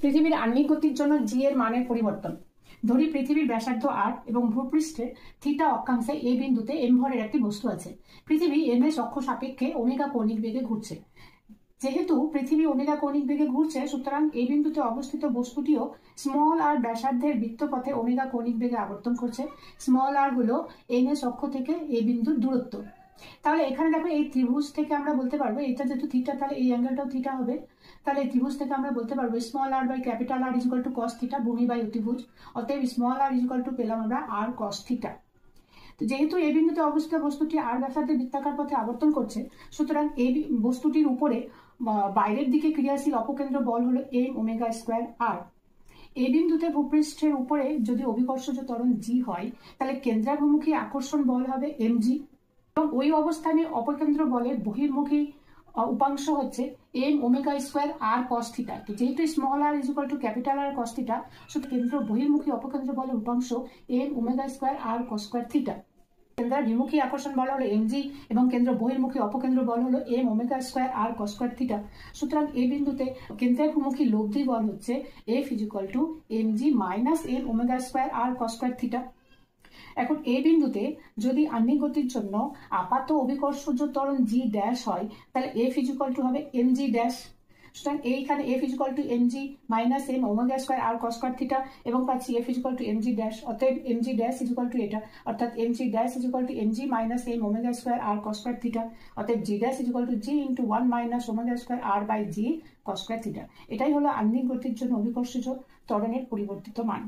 পৃথিবীর আহ্নিক গতির জন্য জি এর মানের পরিবর্তন। ধরি পৃথিবীর ব্যাসার্ধ আর এবং ভূপৃষ্ঠে থিটা অক্ষাংশে এ বিন্দুতে এম ভরের একটি বস্তু আছে। পৃথিবী এম এর অক্ষ সাপেক্ষে ওমেগা কৌণিক বেগে ঘুরছে। যেহেতু পৃথিবী ওমেগা কৌণিক বেগে ঘুরছে, সুতরাং এই বিন্দুতে অবস্থিত বস্তুটিও স্মল আর ব্যাসার্ধের বৃত্তপথে ওমেগা কৌণিক বেগে আবর্তন করছে। স্মল আর হলো এম এর অক্ষ থেকে এই বিন্দুর দূরত্ব। তাহলে এখানে দেখো এই ত্রিভুজ থেকে আমরা বলতে পারবো, এটা যেহেতু থিটা তাহলে এই অ্যাঙ্গেলটাও থিটা হবে। তাহলে এই ত্রিভুজ থেকে আমরা বলতে পারবো small R by capital R equal to cos theta, ভূমি বাই অতিভুজ। অতএব স্মল আর ইকুয়াল টু পেলাম আমরা আর কস থিটা। তো যেহেতু এই বিন্দুতে অবস্থিত বস্তুটি আর ব্যাসার্ধের বৃত্তাকার পথে আবর্তন করছে, সুতরাং এই বস্তুটির উপরে বাইরের দিকে ক্রিয়াশীল অপকেন্দ্র বল হলো এম ওমেগা স্কোয়ার আর। এই বিন্দুতে ভূপৃষ্ঠের উপরে যদি অভিকর্ষজ ত্বরণ জি হয়, তাহলে কেন্দ্রাভিমুখী আকর্ষণ বল হবে এম জি, এবং ওই অবস্থানে অপকেন্দ্র বলের বহির্মুখী উপাংশ হচ্ছে M omega square R cos theta. তো যেহেতু small R is equal to capital R cos theta, সুতরাং কেন্দ্র বহির্মুখী অপকেন্দ্র বলের উপাংশ M omega square R cos square theta. কেন্দ্রাভিমুখী আকর্ষণ বল হলো এমজি এবং কেন্দ্র বহির্মুখী অপকেন্দ্র বল হলো M omega square R cos square theta. সুতরাং এই বিন্দুতে কেন্দ্রাভিমুখী লব্ধি বল হচ্ছে F is equal to MG minus M omega square R cos square theta. এখন এই বিন্দুতে যদি আহ্নিক গতির জন্য আপাত অভিকর্ষজ ত্বরণ জি ড্যাশ হয়, তাহলে এফ ইজ ইকুয়াল টু হবে এম জি ড্যাশ। সুতরাং এইখানে F is equal to M G minus M omega square R cos square theta, এবং পাচ্ছি F is equal to M G dash. অতএব M G dash is equal to এটা, অর্থাৎ M G dash is equal to M G minus M omega square R cos square theta. অতএব G dash is equal to G into 1 minus omega square R by G cos square theta. এটাই হলো আহ্নিক গতির জন্য অভিকর্ষজ ত্বরণের পরিবর্তিত মান।